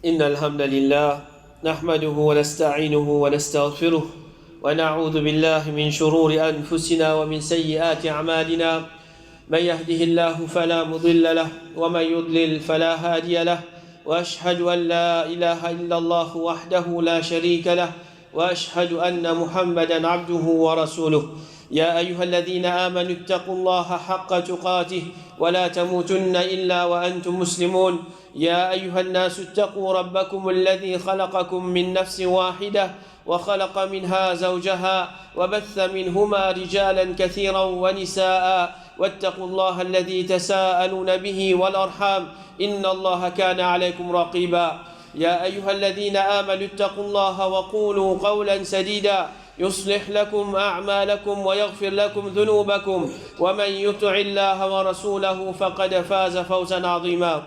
إن الحمد لله نحمده ونستعينه ونستغفره ونعوذ بالله من شرور أنفسنا ومن سيئات أعمالنا من يهده الله فلا مضل له ومن يضلل فلا هادي له وأشهد أن لا إله إلا الله وحده لا شريك له وأشهد أن محمدا عبده ورسوله يا أيها الذين آمنوا اتقوا الله حق تقاته ولا تموتن إلا وأنتم مسلمون يا أيها الناس اتقوا ربكم الذي خلقكم من نفس واحدة وخلق منها زوجها وبث منهما رجالا كثيرا ونساء واتقوا الله الذي تساءلون به والأرحام إن الله كان عليكم رقيبا يا أيها الذين آمنوا اتقوا الله وقولوا قولا سديدا يصلح لكم أعمالكم ويغفر لكم ذنوبكم ومن يطع الله ورسوله فقد فاز فوزا عظيما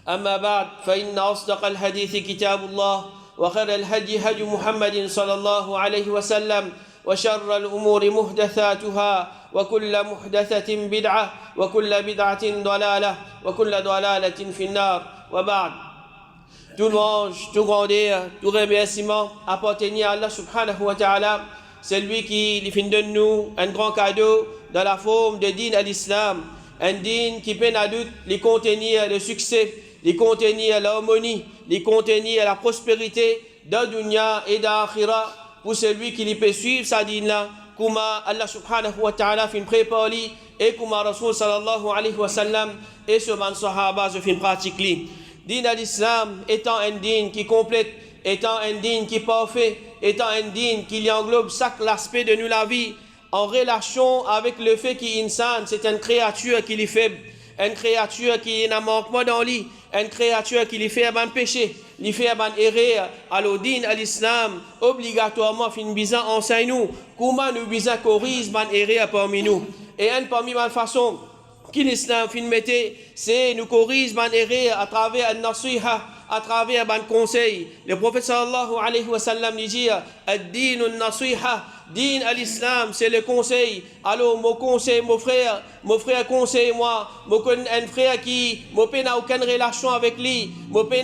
أما بعد فإن أصدق الحديث كتاب الله وخير الهدي هدي محمد صلى الله عليه وسلم وشر الأمور محدثاتها وكل محدثة بدعة وكل بدعة ضلالة وكل ضلالة في النار وبعد. Tout louange, tout grandeur, tout remerciement appartient à Allah subhanahu wa ta'ala. C'est lui qui lui fait de nous un grand cadeau dans la forme de din à l'islam. Un din qui peine à doute les contenir le succès, les contenir l'harmonie, les contenir la prospérité dans dunya et dans akhira pour celui qui lui peut suivre sa din là. Kuma Allah subhanahu wa ta'ala fait préparer lui et kuma Rasul sallallahu alayhi wa sallam et ce man sahaba se fait pratique lui. Din à l'islam étant un din qui complète, étant un din qui est parfait, étant un din qui englobe chaque aspect de nous la vie, en relation avec le fait qu'insan c'est une créature qui est faible, une créature qui n'a manquement dans lui, une créature qui lui fait un péché, lui fait un erreur. Alors din à l'islam obligatoirement fin bizan enseigne nous comment nous bizan corrige ban erreur parmi nous. Et un parmi ma façon qui l'islam fin mettait, c'est nous corrige ban erreur à travers un nasiha, à travers un conseil. Le prophète sallallahu alayhi wa sallam dit ad-din an-nasiha, din à l'islam c'est le conseil. Alors mon conseil mon frère conseille moi, un frère qui n'a aucune relation avec lui,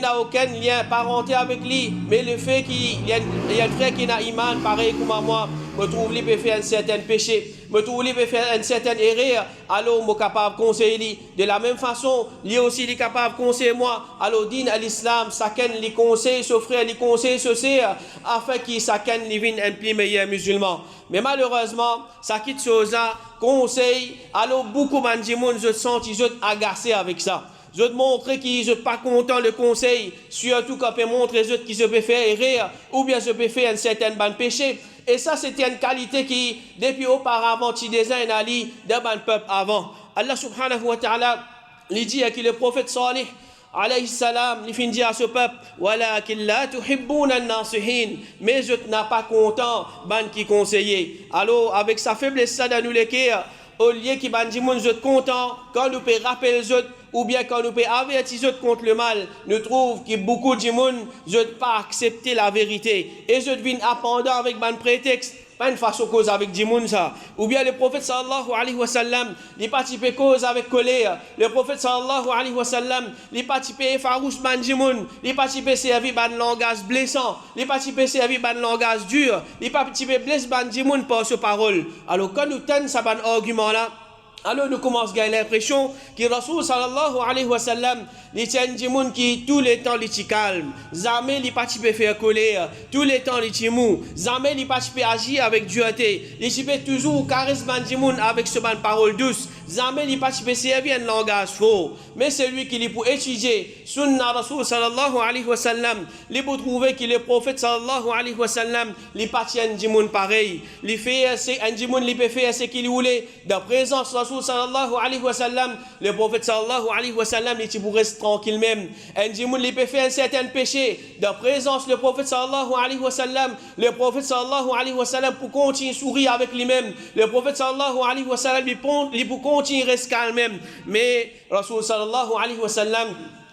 n'a aucun lien parenté avec lui, mais le fait qu'il y a un frère qui n'a iman pareil comme moi, me trouve lui peut faire un certain péché, me trouve lui peut faire une certaine erreur, alors moi capable de conseiller lui. De la même façon, lui aussi il est capable de conseiller moi. Alors din à l'islam, chacun les conseille ce frère, les conseille ce sœur, afin qu'il chacun devienne un plus meilleur musulman. Mais malheureusement, ça quitte chose conseil, alors beaucoup de gens se sentent agacés avec ça. Je te montre qu'ils ne sont pas contents le conseil, surtout quand on montre les autres qui se peuvent faire erreur, ou bien se peuvent faire un certain ban péché. Et ça, c'était une qualité qui, depuis auparavant, tu désigne Ali d'un ban peuple avant. Allah subhanahu wa ta'ala, il dit à qui le prophète Salih, alayhi salam, il finit à ce peuple, walakin la tuhibbuna an-nasihin, mais je n'ai pas content ban qui conseiller. Alors avec sa faiblesse ça dans nous les cœurs, au lieu qui ban dit moun je content quand nous peut rappeler les autres ou bien quand nous peut avertir les autres contre le mal, nous trouve que beaucoup de gens ne pas accepter la vérité et je devine appendant avec ban prétexte. Pas une façon cause avec Dimoun ça. Ou bien le prophète sallallahu alayhi wa sallam, il participe cause avec colère. Le prophète sallallahu alayhi wa sallam, il participe farouche ban Dimoun, il participe servir ban langage blessant, il participe servir ban langage dur, il participe blesse ban Dimoun par ce parole. Alors quand nous tenons ce ban argument là, alors nous commençons à gagner l'impression que Rasul sallallahu alayhi wa sallam, il tient des gens qui tout le temps il calme, jamais il participe faire colère, tout le temps il mou, jamais il participe agir avec dureté, il participe toujours charisme des gens avec ce ban parole douce, jamais il participe servir un langage faux. Mais celui qui est pour étudier sunna Rasul sallallahu alayhi wa sallam, il peut trouver que le prophète sallallahu alayhi wa sallam, il participe des gens pareil, il fait un gens il peut faire ce qu'il voulait dans présence Rasul sallallahu alayhi wa sallam, le prophète sallallahu alayhi wa sallam, il pour rester tranquille même. Un djimoun il peut faire un certain péché dans présence le prophète sallallahu alayhi wa sallam, le prophète sallallahu alayhi wa sallam pour continuer sourire avec lui-même. Le prophète sallallahu alayhi wa sallam il pour continuer rester calme même. Mais Rasul sallallahu alayhi wa sallam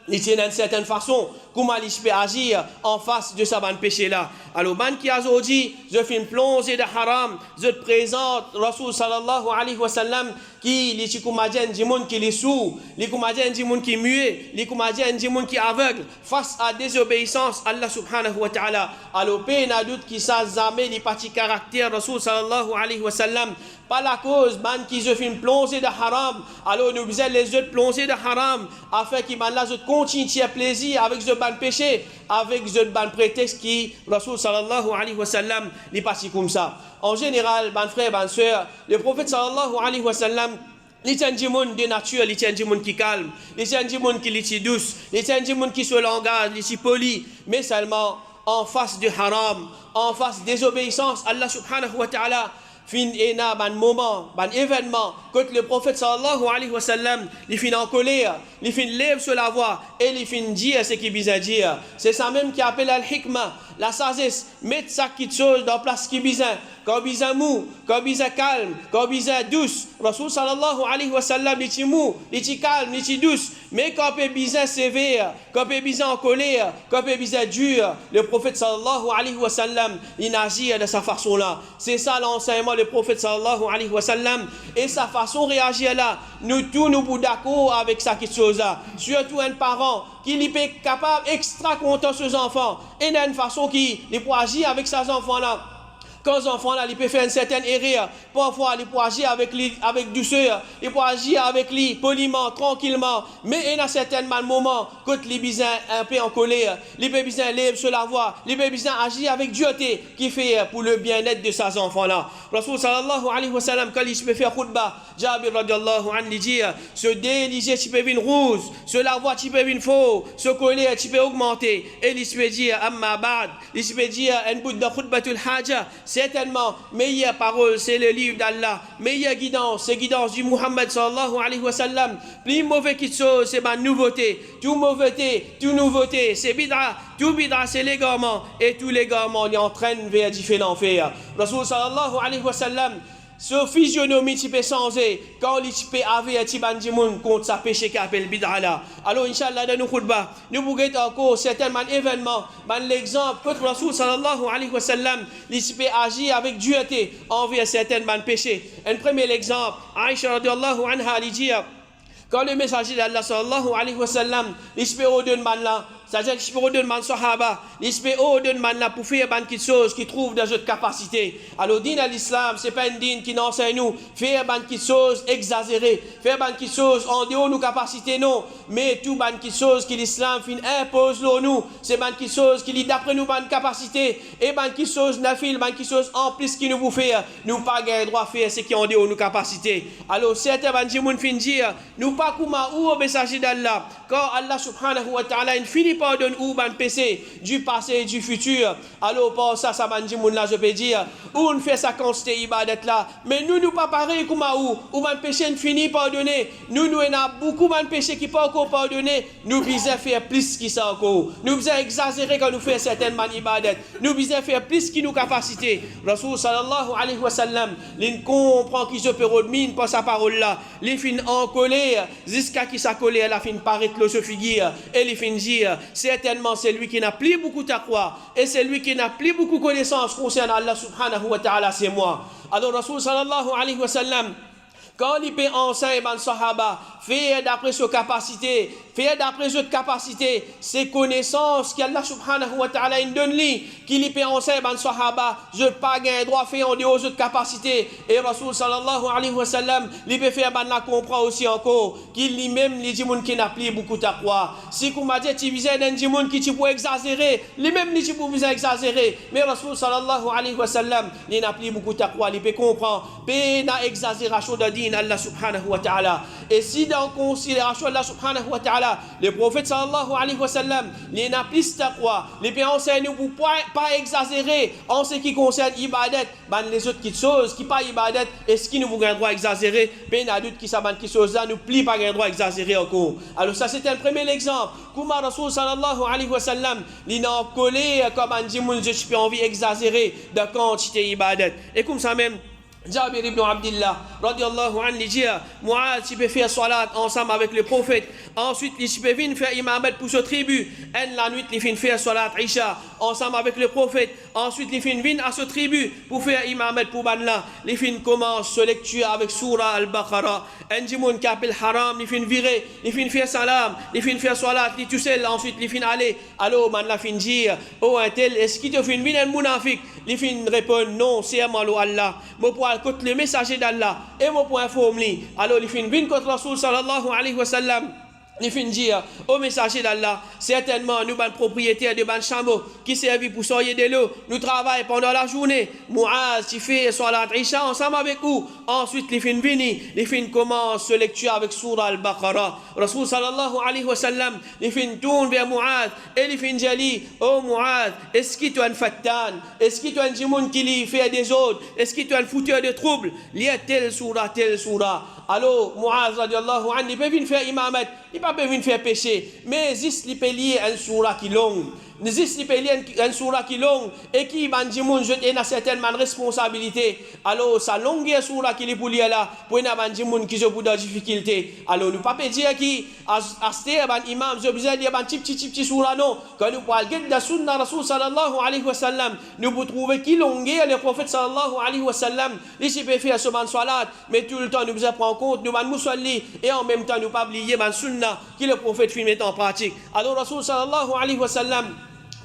il tient d'une certaine façon comment je peux agir en face de ça ban péché là. Alors ban qui a dit je fais une plongée de haram, je te présente Rasul sallallahu alayhi wa sallam qui les chikumadien du monde qui les sous, les kumadien du monde qui est muet, les kumadien du monde qui est aveugle face à désobéissance Allah subhanahu wa ta'ala. Alors n'a doute qui ça jamais les parties caractères Rasul sallallahu alayhi wa sallam par la cause ban qui se fait une plongée de haram. Alors nous faisons les autres plongées de haram afin qu'ils ban là continuent à plaisir avec ce ban péché, avec ce ban prétexte qui Rasul sallallahu alayhi wa sallam les parties comme ça. En général, ban frère, ban soeur, le prophète sallallahu alayhi wa sallam, il tient du monde de nature, il tient du monde qui calme, il tient du monde qui est douce, il tient du monde qui se langage, il est poli, mais seulement en face du haram, en face désobéissance, Allah subhanahu wa ta'ala, fin ena ban moment, ban événement, quand le prophète sallallahu alayhi wa sallam, il fin en colère, il fin lève sur la voie, et il fin dire ce qu'il vient dire. C'est ça même qui appelle al-hikmah, la sagesse, mettre ça qui chose dans place qui besoin, quand besoin mou, quand besoin calme, quand besoin douce. Rasul sallallahu alayhi wa sallam, il est mou, il est calme, il est douce, mais quand il besoin sévère, quand il besoin en colère, quand il besoin dur, le prophète sallallahu alayhi wa sallam, il agit de sa façon là. C'est ça l'enseignement du prophète sallallahu alayhi wa sallam, et sa façon de réagir là, nous tous nous d'accord avec ça qui chose là, surtout un parent qui est capable extra content ses enfants et il y a une façon qui peut agir avec ses enfants là. Quand les enfants là, ils peuvent faire une certaine erreur, parfois ils peuvent agir avec douceur, ils peuvent agir avec lui poliment, tranquillement, mais il y a certainement moments quand ils besoin un peu en colère, ils peuvent besoin lever sur la voie, ils peuvent besoin agir avec dureté qui fait pour le bien-être de ces enfants là. Rasul sallallahu alayhi wa sallam quand il peut faire khutbah, Jabir radiallahu anhu dit se déliger tu peux venir rouge, sur la voie tu peux venir faux, se colère tu peux augmenter et il peut dire amma ba'd, il peut dire un bout de khutbatul haja. Certainement, meilleure parole, c'est le livre d'Allah. Meilleure guidance, c'est guidance du Muhammad sallallahu alayhi wa sallam. Plus mauvais qu'il soit, c'est ma nouveauté. Tout nouveauté, c'est bid'a. Tout bid'a, c'est l'égarement. Et tous l'égarements, on entraîne vers différents fers. Rasul sallallahu alayhi wa sallam, ce physionomie tu peux changer quand il peut avoir un petit bandimoun contre sa péché qui appelle bid'a là. Alors inchallah dans nos khutbah nous pourrons encore certains événements, l'exemple que Rasul sallallahu alayhi wa sallam il peut agir avec dureté envers certains péchés. Un premier exemple, Aïcha radiallahu anha elle dit quand le messager d'Allah sallallahu alayhi wa sallam il peut ordonner là, c'est-à-dire qu'il peut ordonner man sahaba, il peut ordonner man là pour faire ban quelque chose qui trouve dans notre capacité. Alors din à l'islam, c'est pas une din qui n'enseigne nous faire ban quelque chose exagéré, faire ban quelque chose en dehors de nos capacités non, mais tout ban quelque chose que l'islam fin impose nous, c'est ban quelque chose qui dit d'après nous ban capacité et ban quelque chose nafil, ban quelque chose en plus qui nous vous faire, nous pas gain droit faire ce qui en dehors de nos capacités. Alors certains ban jimoun fin dire nous pas comment ou au messager d'Allah quand Allah subhanahu wa ta'ala il finit pardonne ou ban péché du passé et du futur. Alors pour ça ban jimoun là je peux dire ou on fait sa quantité ibadat là mais nous pas pareil comme ou ban péché ne finit pardonner nous on a beaucoup ban péché qui pas encore pardonner nous besoin faire plus qui ça encore nous besoin exagérer quand nous fait certaines man ibadat nous besoin faire plus qui nous capacité. Rasul sallallahu alayhi wa sallam il comprend qui se peut redmine par sa parole là il fin en colère jusqu'à qui sa colère la fin paraître le se figure et il fin dire certainement c'est lui qui n'a plus beaucoup taqwa et c'est lui qui n'a plus beaucoup connaissance concernant Allah subhanahu wa ta'ala c'est moi. Alors Rasul sallallahu alayhi wa sallam quand il peut enseigner ban sahaba faire d'après ses capacités, faire d'après ses capacités, ses connaissances qu'Allah subhanahu wa ta'ala donne lui, qu'il peut enseigner ban sahaba, je pas gain droit faire en dehors de capacités. Et Rasul sallallahu alayhi wa sallam, il peut faire ban la comprendre aussi encore, qu'il lui-même les gens qui n'a plus beaucoup taqwa. Si comme m'a dit tu visais d'un gens qui tu peux exagérer, lui-même les gens vous exagérer, mais Rasul sallallahu alayhi wa sallam, il n'a plus beaucoup taqwa, il peut comprendre, peut n'a exagération de din Allah subhanahu wa ta'ala. Et si dans considération Allah subhanahu wa ta'ala, le prophète sallallahu alayhi wa sallam, il n'a plus taqwa, les pays enseignent pour pas exagérer en ce qui concerne ibadat, ban les autres qui choses qui pas ibadat, est-ce qui nous vous gain droit exagérer, ben a doute qui ça ban qui chose là nous plie pas gain droit exagérer encore. Alors ça c'était un premier exemple. Comment Rasul sallallahu alayhi wa sallam, il n'a collé comme un dimoun je peux envie exagérer de quantité ibadat. Et comme ça même Jabir ibn Abdillah, radiallahu anhu, il dit, Muaz, tu peux faire salat ensemble avec le prophète. Ensuite, tu peux venir faire imamat pour ce tribu. Et la nuit, il finit faire salat Isha ensemble avec le prophète. Ensuite, il finit venir à ce tribu pour faire imamat pour Banla. Il finit commence ce lecture avec Surah Al-Baqarah. Un djimoun qui appelle haram, il finit virer, il finit faire salam, il finit faire salat, il tout seul. Ensuite, il finit aller. Alors, Banla finit dire, oh, un tel, est-ce qu'il te finit venir un mounafik? Il finit répondre, non, c'est Amalo Allah. Moi, pour contre le messager d'Allah et moi pour informer. Alors il fait une vine contre Rasul sallallahu alayhi wa sallam. Il fait dire au messager d'Allah, certainement nous sommes propriétaires de ban chameau qui servent pour sortir de l'eau. Nous travaillons pendant la journée. Muaz, tu fais salat Isha ensemble avec nous. Ensuite, il fait une vini, il fait une commence ce lecture avec Surah Al-Baqarah. Rasul sallallahu alayhi wa sallam, il fait une tourne vers Muaz et il fait une jali. Oh Muaz, est-ce que tu es un fattan? Est-ce que tu es un djimoun qui lui fait des autres? Est-ce que tu es un fouteur de troubles? Il y a telle surah, telle surah. Alors, Muaz radiallahu anhu, il peut venir faire imamat, il peut venir faire péché, mais il peut lier un surah qui est long. Il peut lier un surah qui est long et qui bandimoun jette une certaine responsabilité. Alors, sa longue surah qui est pour lier là, pour une bandimoun qui a de difficulté. Alors, nous ne pouvons pas dire qui a un imam, je besoin de dire un petit surah, non. Quand nous parlons de la sunna Rasul sallallahu alayhi wa sallam, nous pouvons trouver qui longue le prophète sallallahu alayhi wa sallam, il peut faire ce ban salat, mais tout le temps nous devons prendre en compte, nous allons musalli et en même temps nous ne pas oublier ban sunna qui le prophète fait mettre en pratique. Alors, Rasul sallallahu alayhi wa sallam,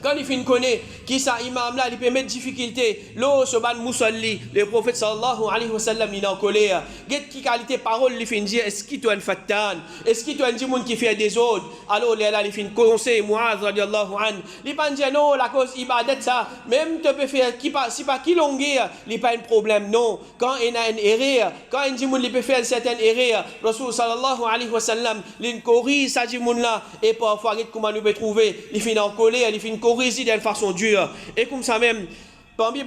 quand il finit connaît qui ça imam là, il peut mettre difficulté. L'eau se ban musalli, le prophète sallallahu alayhi wa sallam, il est en colère. Qu'est-ce qui qualité parole, il finit dire, est-ce qu'il est un fattan? Est-ce qu'il est un djimoun qui fait des autres? Alors là, il finit conseil, Muaz radiallahu anhu. Il pas dire non, la cause ibadat ça, même tu peux faire, si pas qui longueur, il n'y a pas un problème, non. Quand il y a une erreur, quand un djimoun il peut faire une certaine erreur, Rasul sallallahu alayhi wa sallam, il corrige sa djimoun là, et parfois, comment nous peut trouver, il finit en colère, il finit corriger d'une façon dure. Et comme ça même, parmi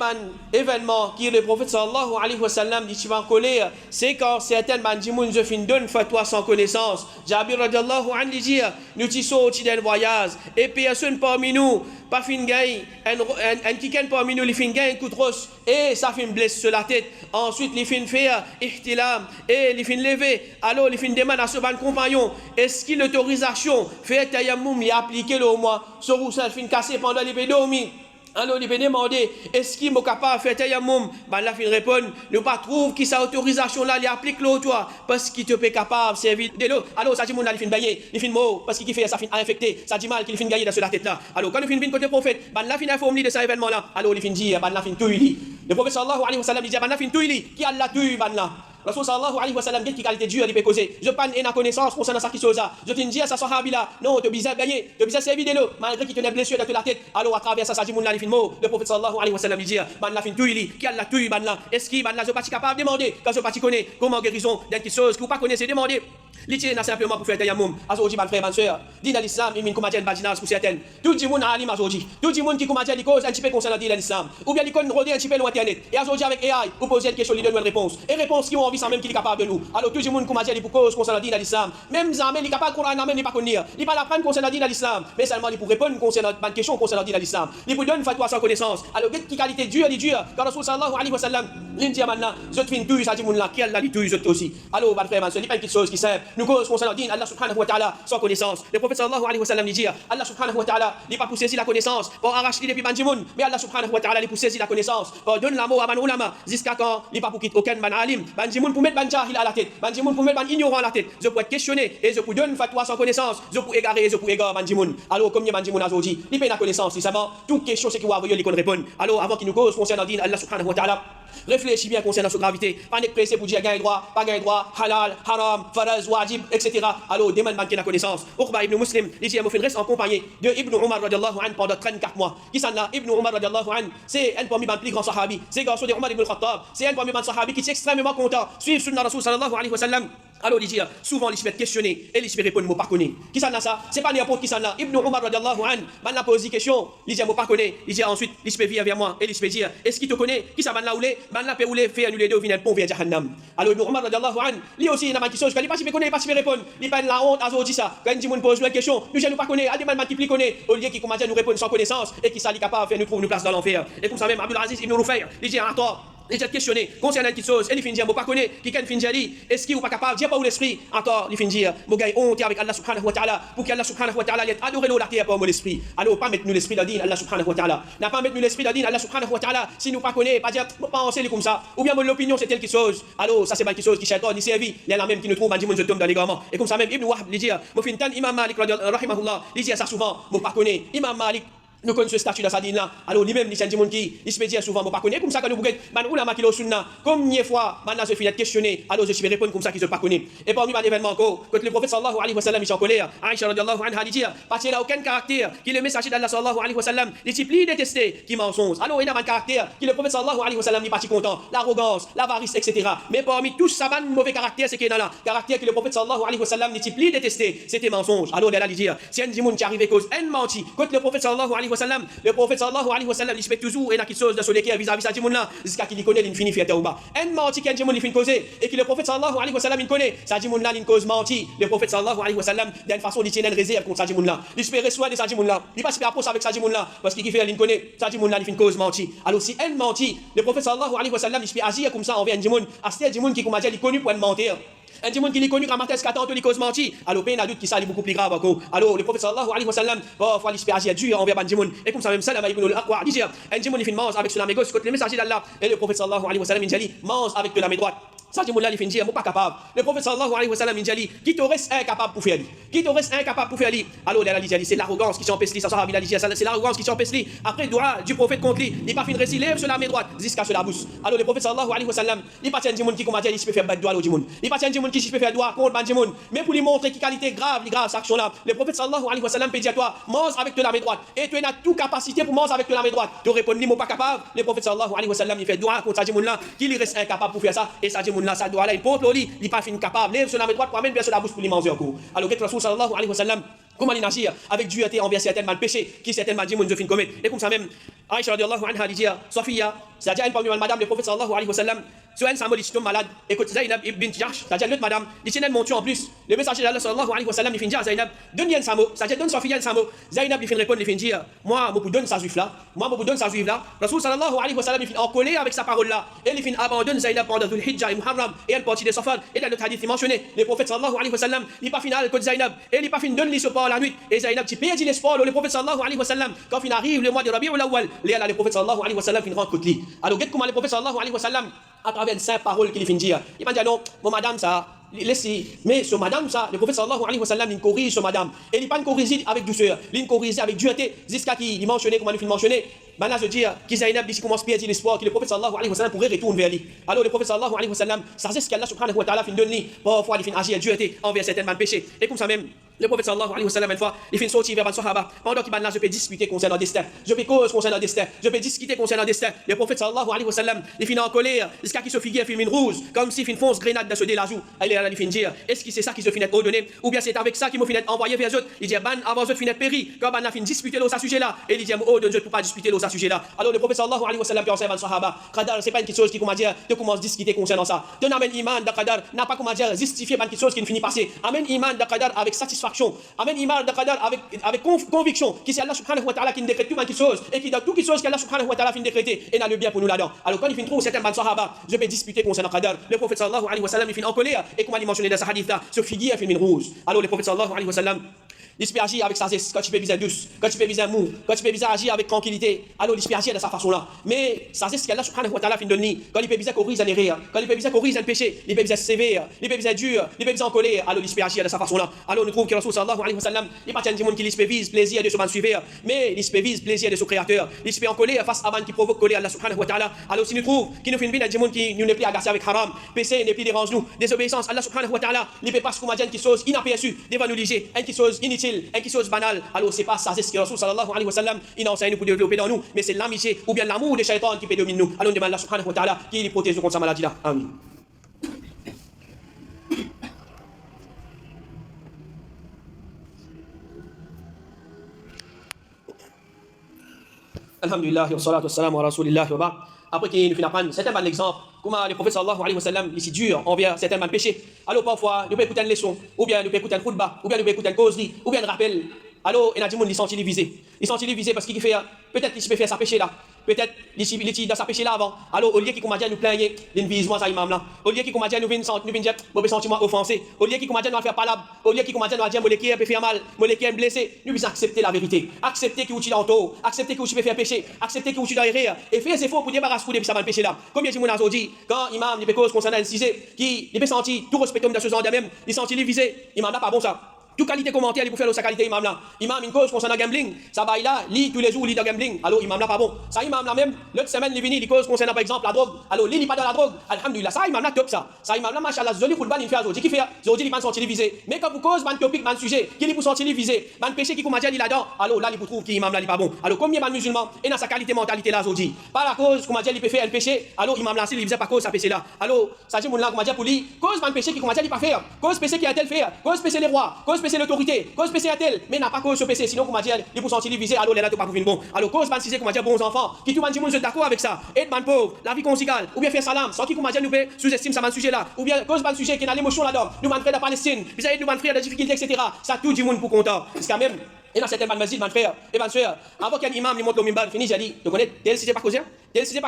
les événements qui le prophète sallallahu alayhi wa sallam dit en colère, c'est quand certains bandimoun se fin donnent fatwa sans connaissance. Jabir radiallahu anhu dit, nous t'y sortis d'un voyage, et personne parmi nous, pas fin gagne, un kiken parmi nous, il fin gagne un coup de roche, et ça fin blesse sur la tête. Ensuite, il fin faire ihtilam, et il fin lever. Alors, il fin demander à ce ban compagnon, est-ce qu'il l'autorisation, faire tayammum, il appliquer le mois, ce roussel fin cassé pendant les dormi. Alors, il peut demander, est-ce qu'il est capable de faire tayammum? Ben là, il répond, ne pas trouve qui sa autorisation là, il applique l'eau, toi, parce qu'il te peut capable de servir de l'eau. Alors, ça dit, mon là, il finit baigner, il finit mort, parce qu'il fait ça, il infecté, ça dit mal qu'il finit gagner dans la tête là. Alors, quand il finit côté prophète, ben là, il informe de cet événement là. Alors, il finit dire, ben là, il finit tout, le prophète sallallahu alayhi wa sallam dit, ben là, il finit tout, qui a la tué, ben là. Rasul sallallahu alayhi wa sallam dit qu'il qualité Dieu, il peut causer. Je prends une connaissance concernant ça qui chose là. Je te dis à sa sahabi là, non, tu as gagné, tu as servi de l'eau, malgré qu'il tenait blessure dans la tête. Alors, à travers ça, ça dit, mon là, il finit mort. Le prophète sallallahu alayhi wa sallam dit, ben là, il finit tout, qui a la tué, ben là. Est-ce qu'il, ben là, je ne suis pas capable de demander, quand je ne suis pas connaître comment guérison d'une petite chose que vous ne connaissez, demander. L'idée n'est simplement pour faire tayammum. Azouji, mon frère, ma soeur, dit dans l'islam, il y a une comédienne vaginale pour certaines. Tout le monde a alim azouji. Tout le monde qui comédie les causes un petit peu concernant l'islam. Ou bien il connaît un petit peu l'internet. Et azouji avec AI, vous posez une question, il donne une réponse. Et réponse qui ont envie sans même qu'il est capable de nous. Alors tout le monde comédie pour cause concernant l'islam. Même Zamel, il est capable de Coran, même il pas connaître. Il pas l'apprendre concernant l'islam. Mais seulement il pour répondre concernant une question concernant l'islam. Il vous donne une fatwa sans connaissance. Alors qui qualité Dieu, il est Dieu. Quand Rasul sallallahu alayhi wa sallam, l'India maintenant, je te finis tout, ça dit mon là, qui a la litu, je te aussi. Alors, mon frère, ma soeur, il pas une petite chose qui sert. Nous cause concernant Allah subhanahu wa ta'ala sans connaissance. Le prophète sallallahu alayhi wa sallam dit, Allah subhanahu wa ta'ala n'est pas pour saisir la connaissance, pour arracher depuis bandimoun, mais Allah subhanahu wa ta'ala est pour saisir la connaissance, pour donner l'amour à ban ulama, jusqu'à quand il n'est pas pour quitter aucun ban alim, bandimoun pour mettre ban jahil à la tête, bandimoun pour mettre ban ignorant à la tête, je peux être questionné et je peux donner une fatwa sans connaissance, je peux égarer et je peux égarer bandimoun. Alors comme il y a bandimoun à Zoji, il paye la connaissance, il savent, toute question c'est qu'il va avoir les qu'on répond. Alors avant qu'il nous cause concernant Allah subhanahu wa ta'ala, réfléchis bien concernant sa gravité, pas d'être pressé pour dire gain droit, pas gain droit, halal, haram, faraz, wajib, etc. Alors demande la connaissance. Uqba ibn Muslim, il dit, il reste en compagnie de Ibn Umar radiallahu anhu pendant 34 mois. Qui s'en a? Ibn Umar radiallahu anhu, c'est un parmi les plus grands sahabis. C'est garçon de Umar ibn Khattab. C'est un parmi les sahabis qui est extrêmement content. Suivre sunna Rasul sallallahu alayhi wa sallam. Alors il dit, souvent il se fait questionner et il se fait répondre, moi pas connais. Qui s'en a ça? C'est pas n'importe qui s'en a. Ibn Umar radiallahu anhu, man la pose une question, il dit, moi pas connais. Il dit ensuite, il se fait venir vers moi et il se fait dire, est-ce qu'il te connaît? Qui ça man la oulé? Man la peut ouler faire annuler deux vient pont vers Jahannam. Alors Ibn Umar radiallahu anhu, lui aussi il a une question, il pas si connaît, pas si répondre. Il pas la honte à dit ça. Quand il dit, on pose une question, nous ne pas connaît, à des man qui connaît, au lieu qui commence à nous répondre sans connaissance et qui s'allie capable de faire nous trouver une place dans l'enfer. Et comme ça même, Abdul Aziz ibn Rufay, il dit, attends. déjà questionné concernant quelque chose et il finit dire moi pas connaît qui kan finit dire est-ce qu'il ou pas capable dire pas où l'esprit encore il finit dire moi gars honte avec Allah subhanahu wa ta'ala pour qu'Allah subhanahu wa ta'ala adorer la terre par l'esprit alors pas mettre nous l'esprit d'adin Allah subhanahu wa ta'ala n'a pas mettre nous l'esprit d'adin Allah subhanahu wa ta'ala si nous pas connaît pas dire penser comme ça ou bien l'opinion c'est quelque chose alors ça c'est pas quelque chose qui shaitan ni servi il y a la même qui nous trouve dit je tombe dans les gamins et comme ça même Ibn Wahb il dit moi fin tan Imam Malik rahimahullah il dit ça souvent moi pas connaît Imam Malik nous connaissons ce statut dans sa dîne là alors lui-même il s'est dit qui il se dit souvent moi pas connaît comme ça que nous bouquet man ulama qui le sunna combien fois man se fait questionner alors je vais répondre comme ça qui se pas connaît et parmi les événements quand le prophète sallallahu alayhi wa sallam il est en colère Aïcha radhiyallahu anha dit parce qu'il a aucun caractère qui le messager d'Allah sallallahu alayhi wa sallam il est plus détesté qui mensonge alors il a un caractère qui le prophète sallallahu alayhi wa sallam n'est pas content l'arrogance l'avarice etc mais parmi tous ça man mauvais caractère c'est qu'il a là caractère que le prophète sallallahu alayhi wa sallam n'est plus détesté c'était mensonge alors il a dit si un monde qui arrive cause un menti quand le prophète sallallahu alayhi wa sallam le prophète sallallahu alayhi wa sallam il respecte toujours et n'a quelque chose de soleil vis-à-vis ça dit mon là jusqu'à qu'il connaît l'infini fait tauba un menti qui dit mon il fin causer et que le prophète sallallahu alayhi wa sallam il connaît ça dit mon là il cause menti le prophète sallallahu alayhi wa sallam d'une façon il tient une réserve contre ça dit mon là il espère soin de ça dit mon là il pas se faire approcher avec ça dit mon là parce qu'il fait il connaît ça dit mon là il fin cause menti alors si un menti le prophète sallallahu alayhi wa sallam il peut agir comme ça envers un démon à ce démon qui comme a dit il connu pour mentir un démon qui est connu comme Matthias 14 les causes menti alors peine doute qui ça est beaucoup plus grave encore alors le prophète sallallahu alayhi wa sallam parfois il peut agir dur envers un démon et comme ça même Salama ibn al-Aqwa dit un démon il fait mange avec son main gauche côté le messager d'Allah et le prophète sallallahu alayhi wa sallam il dit mange avec de la main droite ça dit mon là il fait dire moi pas capable le prophète sallallahu alayhi wa sallam il dit qui te reste incapable pour faire lui qui te reste incapable pour faire lui alors là il dit c'est l'arrogance qui s'empêche lui ça sahaba il a dit c'est l'arrogance qui s'empêche lui après doigt du prophète contre lui il pas fin récit lève sur la main droite jusqu'à sur la bouche alors le prophète sallallahu alayhi wa sallam il pas un démon qui comme a dit il peut faire battre doigt au démon il pas un démon qui peut faire doigt contre un démon mais pour lui montrer qui qualité grave cette action là le prophète sallallahu alayhi wa sallam peut dire à toi mange avec de la main droite et tu as toute capacité pour manger avec de la main droite tu réponds moi pas capable le prophète sallallahu alayhi wa sallam il fait doigt contre ça démon là qui lui reste incapable pour faire ça et ça démon là ça doit là il n'est pas fin capable, lève sur la main droite pour amener bien sur la bouche pour lui manger encore. Alors que Rasul sallallahu alayhi wa sallam, comment il agit avec dureté envers certainement le péché qui certainement dit mon fin commettre. Et comme ça même, Aïcha radhiyallahu anha dit Sophia, c'est-à-dire une parmi madame le prophète sallallahu alayhi wa sallam, sur un symbole qui tombe malade, écoute Zainab ibn Jahsh, c'est-à-dire l'autre madame, il tient une monture en plus. Le messager d'Allah sallallahu alayhi wa sallam, il finit dire à Zainab, donne un samo, c'est-à-dire donne Sophia un samo. Zainab il finit répondre, il finit dire, moi, je vous donne sa juif là, moi, je vous donne sa juif là. Rasul sallallahu alayhi wa sallam, il finit en colère avec sa parole là, et il finit abandonne Zainab pendant Dhul Hijjah et Muharram, et une partie de Safar, et dans notre hadith, il mentionné, le prophète sallallahu alayhi wa sallam, il pas final contre Zainab, et il pas fin donne l'issopar la nuit, et Zainab, tu payes l'espoir, le prophète sallallahu alayhi wa sallam, quand il arrive le mois de Rabi'ul Awwal, le prophète sallallahu alayhi wa sallam, il rentre contre lui. Alors, regarde comment le prophète sallallahu alayhi wa sallam, à travers une simple parole qu'il finit dire, il va dire non, bon madame ça, laissez, mais sur madame ça, le prophète sallallahu alayhi wa sallam, il corrige sur madame, et il pas corrige avec douceur, il corrige avec dureté, jusqu'à qu'il mentionne, comment il finit mentionner, maintenant je dis que Zainab ici commence à perdre l'espoir que le prophète sallallahu alayhi wa sallam pourrait retourner vers lui. Alors le prophète sallallahu alayhi wa sallam, ça c'est ce qu'Allah subhanahu wa ta'ala fin donne lui, parfois il fin agir avec dureté envers certains péchés, et comme ça même, le prophète sallallahu alayhi wa sallam, une fois, il fait sortir vers un sahaba. Pendant qu'il là, je peux discuter concernant le destin. Je peux cause concernant le destin. Je peux discuter concernant le destin. Le prophète sallallahu alayhi wa sallam, il finit en colère. Jusqu'à qu'il se figure, il filme une rouge. Comme s'il fait une fonce grenade dans ce délazou. Il finit dire, est-ce que c'est ça qui se finit ordonné? Ou bien c'est avec ça qu'il m'a fini envoyé vers eux autres. Il dit, ban, avant eux finit péri. Quand ban a fini disputer l'eau, ce sujet-là. Et il dit, oh, de Dieu, pour pas disputer l'eau, ce sujet-là. Alors le prophète sallallahu alayhi wa sallam, qui enseigne un sahaba. Qadar, c'est pas une chose qui, comment dire, de commence à discuter concernant ça. De n'amène iman de Qadar, n'a pas, comment dire, justifié une chose qui ne finit passer. Amène iman de Qadar avec satisfaction. Amène de Qadar avec conviction qui c'est Allah subhanahu wa ta'ala qui décrète tout quelque chose et qui donne tout quelque chose qu'Allah subhanahu wa ta'ala fin décréter et n'a le bien pour nous là-dedans. Alors quand il fin trouve certains ban sahaba, je vais disputer concernant Qadar. Le prophète sallallahu alayhi wa sallam il fin en colère et comme il mentionné dans ce hadith là, ce figuier il fin rouge. Alors le prophète sallallahu alayhi wa sallam il peut agir avec sa zeste, quand tu peux viser douce, quand tu peux viser mou, quand tu peux viser agir avec tranquillité, alors il peut agir de sa façon-là. Mais sa zeste qu'Allah subhanahu wa ta'ala fin donne, quand il peut viser corriger un erreur, quand il peut viser corriger un péché, il peut viser sévère, il peut viser dur, il peut viser en colère, alors il peut agir de sa façon-là. Alors on trouve que Rasul sallallahu alayhi wa sallam, il pas du monde qui peut vise plaisir de se suivre, mais il peut vise plaisir de son créateur, il peut en colère face à man qui provoque colère Allah subhanahu wa ta'ala. Alors si nous trouve qu'il nous fait une vie du monde qui nous n'est plus agacé avec haram, péché n'est plus dérange nous, désobéissance Allah subhanahu wa ta'ala, il peut pas se commander une chose inaperçue devant nous liger, une chose inutile, une chose banale. Alors c'est pas ça, c'est ce que Rasul sallallahu alayhi wa sallam il enseigne pour développer dans nous, mais c'est l'amitié ou bien l'amour des shaytans qui peut dominer nous. Alors on demande Allah subhanahu wa ta'ala qui les protège contre sa maladie là. Amen. Alhamdulillah wa salatu wa salam wa rasulillah wa ba'd. Après qu'il nous fait apprendre certains bon exemple comment le prophète sallallahu alayhi wa sallam il est dur envers certains bon péchés. Alors parfois nous peut écouter une leçon ou bien nous peut écouter une khutbah ou bien nous peut écouter une causerie ou bien un rappel. Alors il y a des gens qui sont visés. Ils sont visés parce qu'il fait peut-être qu'il peut faire sa péché là. peut-être, il dans sa péché là avant. Alors, au lieu qu'il commence à nous plaindre, d'une visement ça imam là. Au lieu qu'il commence à nous venir dire, mauvais sentiment offensé. Au lieu qu'il commence à nous faire palabre. Au lieu qu'il commence à nous dire, moléki peut faire mal, moléki est blessé. Nous devons accepter la vérité. Accepter qu'il est dans tout. Accepter qu'il peut faire péché. Accepter qu'il est dans erreur. Et faire ses efforts pour débarrasser de ça va le péché là. Combien de gens ont dit, quand imam, il peut cause concernant un cisé, qui peut sentir tout respect de ce genre de même, il sentit visé, imam là pas bon ça. Toute qualité commentaire, il peut faire sa qualité imam là. Imam, une cause concernant gambling, ça va là, lit tous les jours, lit de gambling. Alors, imam là pas bon. Ça, imam là même, l'autre semaine, il vient, il cause concernant par exemple la drogue. Alors, lit pas dans la drogue. Alhamdulillah, ça, imam là top ça. Ça, imam là, machallah, zoli football, il fait à Zodi. Qui fait Zodi, il va sortir visé. Mais quand vous cause, man topic, man sujet, qui est pour sortir visé, man péché qui commence à dire là-dedans. Alors là, il vous trouve qui imam là, il pas bon. Alors, combien de musulmans, et dans sa qualité mentalité là, Zodi. Par la cause, comment dire, il peut faire un péché. Alors, imam là, il faisait pas cause, ça péché là. Alors, ça dit, mon là, comment dire, pour lui, cause, man péché qui commence à dire, il pas faire. Cause péché qui a tel faire. Cause péché les rois. Cause péché l'autorité. PC à tel, mais n'a pas cause ce PC, sinon comment dire, les pour sentir visé, alors les là, tu pas pour bon. Alors cause ban comment dire, bons enfants, qui tout le monde est d'accord avec ça, être ban pauvre, la vie conjugale, ou bien faire salam, sans qui comment dire, nous sous-estime ça ban sujet là, ou bien cause ban sujet qui a l'émotion là-dedans, nous ban frère de Palestine, vous savez, nous ban frère de difficultés, etc. Ça tout le monde pour content. C'est quand même, et dans certaines masjid, mon frère, et ma soeur, avant qu'un imam lui montre le mimbar, fini, j'ai dit, tu connais, tel si c'est pas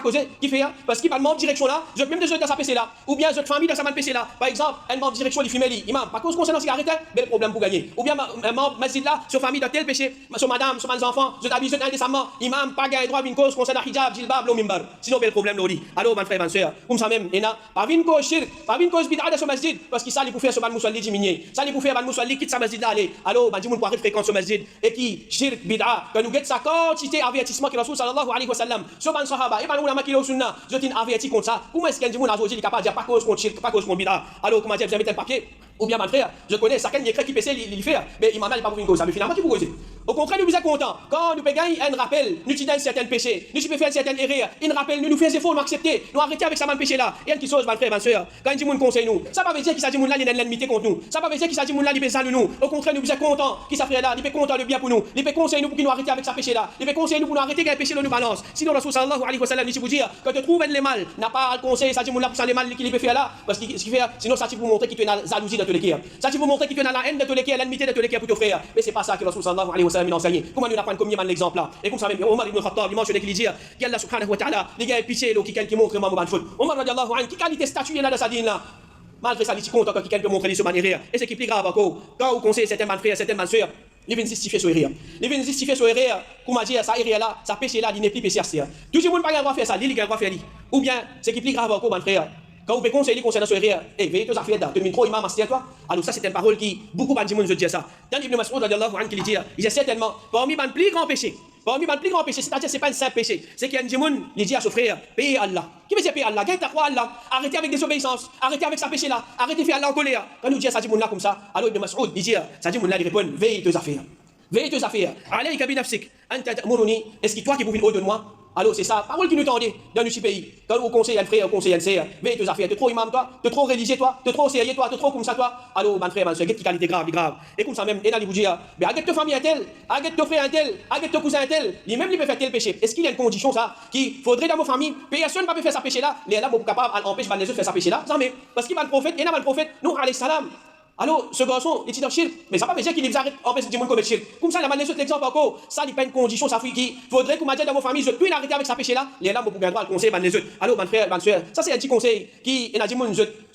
causé, qui fait, parce qu'il va dans direction là, je même de dans sa PC là, ou bien je famille dans sa PC là, par exemple, un membre direction, il fume, imam, par cause concernant cigarette, bel problème pour gagner, ou bien un membre masjid là, sur famille dans tel péché, sur madame, sur mes enfants, je t'habille, je t'habille décemment, imam, pas gagner droit, une cause concernant hijab, jilbab, le mimbar, sinon bel problème, l'ori. Alors, mon frère, ma soeur, comme ça même, et là, pas une cause shirk, pas une cause bid'a dans ce masjid, parce qu'il s'allait pour faire ce ban moussouli diminuer, s'allait pour faire ban moussouli quitte sa masjid là, aller, alors, ban dit, mon poiré fréquente ce masjid, et qui, shirk, bid'a, que nous guette sa quantité avertissement que Rasul sallallahu alayhi wa sallam, sur ban sahaba, et ban ulama qui sunna, je t'ai averti contre ça. Comment est-ce qu'un dit, mon azouji, il est capable de dire pas cause contre shirk, pas cause contre bid'a. Alors, comment dire, vous avez un papier, ou bien, mon frère, je connais, chacun écrit qui PC, il fait, mais il m'a mal pas pour une cause, ça, mais finalement, qui vous cause. Au contraire, nous sommes contents. Quand nous pouvons gagner un rappel, nous utilisons certains péchés, nous pouvons faire certaines erreurs, il rappelle, nous faisons effort, nous accepter, nous arrêter avec ça, mal péché là. Et qui chose, mon frère, ma soeur, quand il dit, mon conseil nous, ça ne veut pas dire qu'il s'agit de là, il y a une ennemité contre nous. Ça ne veut pas dire qu'il s'agit de là, il peut nous. Au contraire, nous sommes contents qu'il s'affrère là, il peut content de bien pour nous. Il peut conseiller nous pour qu'il nous arrêter avec sa péché là. Il peut conseiller nous pour nous arrêter qu'un péché nous balance. Sinon, Rasul sallallahu alayhi wa sallam, il vous dire, quand tu trouves les mal, n'a pas le conseil, ça dit, là, pour ça les mal qu'il peut faire là, parce qu'il fait, sinon, ça vous montrer qu'il te la jalousie de tous les cas. Ça vous montrer qu'il te la haine de tous les cas, l'ennemité de tous les cas pour te faire. Mais c'est pas ça que Rasul sallallahu alayhi wa sallam enseigne. Comment nous n'apprendre comme l'exemple là. Et comme ça même, Omar ibn Khattab, il mentionne qu'il dit, qu'Allah subhanahu wa ta'ala, les gars, pitié, qui montre comment on faute. Omar radiallahu anhu, qui qualité statue là dans sa dîne là. Malgré ça, il est content quand quelqu'un peut montrer ce manière. Et c'est qui est plus grave encore. Quand vous conseillez certains frères, certaines soeurs, ils viennent justifier sur erreur. Ils viennent justifier sur erreur. Comment dire, ça erreur là, ça péché là, il n'est plus péché. Tout le monde n'a pas le droit de faire ça, il a le droit de faire. Ou bien, c'est qui est plus grave encore, mon frère. Quand vous pouvez conseiller concernant ce erreur, veillez tes affaires là, tu mets trop imam à toi. Alors ça c'est une parole qui beaucoup de gens disent ça. Dans Ibn Mas'ud radiallahu anhu qui dit, il dit certainement parmi les plus grands péchés. Parmi les plus grands péchés, c'est-à-dire c'est pas un simple péché, c'est qu'il y a un démon, il dit à son frère, payez Allah. Qui veut dire payer Allah? Gagne ta croix Allah. Arrêtez avec désobéissance, arrêtez avec sa péché là, arrêtez de faire Allah en colère. Quand nous dit ça dit là comme ça, alors Ibn Mas'ud il dit, ça dit là il répond, veillez tes affaires. Veillez tes affaires. Alayka bi nafsik, anta ta'muruni, est-ce que toi qui pouvez au-de moi? Alors c'est ça, parole qui nous tendait dans notre pays. Quand vous conseillez un frère, vous conseillez un sœur, veille tes affaires, tu es trop imam toi, tu es trop religieux toi, tu es trop sérieux toi, tu es trop comme ça toi. Alors mon frère, ma soeur, quelle qualité grave. Et comme ça même, et là vous dire, mais arrête ta famille un tel, arrête ton frère un tel, arrête ton cousin un tel, lui-même il peut faire tel péché. Est-ce qu'il y a une condition ça, qu'il faudrait dans vos familles, personne ne va faire sa péché là, les là vous capable d'empêcher les autres de faire sa péché là? Non mais, parce qu'il va le prophète, et là le prophète, nous alayhi salam. Alors, ce garçon, il est dans shirk, mais ça ne veut pas dire qu'il les arrête en fait de commettre shirk. Comme ça, il a mal l'exemple encore. Ça, il n'y a pas une condition, ça fait qu'il faudrait qu'on m'a dit dans vos familles, je peux arrêter avec sa péché là. Les là, vous pouvez droit le conseil, les autres. Alors, mon frère, ma soeur, ça c'est un petit conseil qui, il a dit,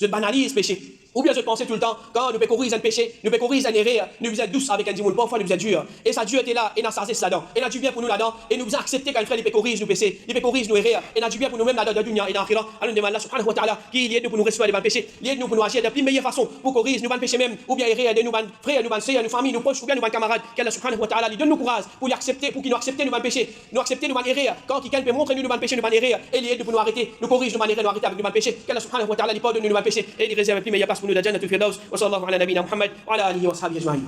je banalise péché. Ou bien je pensais tout le temps, quand nous pécorise un péché, nous pécorise un erreur, nous vous êtes douce avec un dimoun, parfois nous vous êtes dur. Et sa Dieu était là, et n'a sa cesse là-dedans. Et n'a du bien pour nous là-dedans, et nous vous accepter quand frère les pécorise nous péché, les pécorise nous erreurs, et n'a du bien pour nous-mêmes là-dedans, dunya et dans l'akhirat. Alors nous demandons Allah subhanahu wa ta'ala, qui est nous pour nous recevoir les péchés, lié nous pour nous agir de la plus meilleure façon, pour corriger nous péché même, ou bien erreur de nous frères, nous sœurs, nous familles, nous proches, ou bien nous camarades, qu'Allah subhanahu wa ta'ala lui donne nous courage pour l'accepter, pour qu'il nous accepte nous péché, nous accepter nous erreurs, quand quelqu'un peut montrer nous péché, nous erreurs, et lié nous pour nous arrêter, nous corrige nous erreurs, nous arrêter avec nous péché, qu'Allah subhanahu wa ta'ala lui pardonne nous péché, et il réserve la plus meilleure place pour nous la Jannah al-Firdaus. وصلى الله على نبينا محمد وعلى اله واصحابه اجمعين.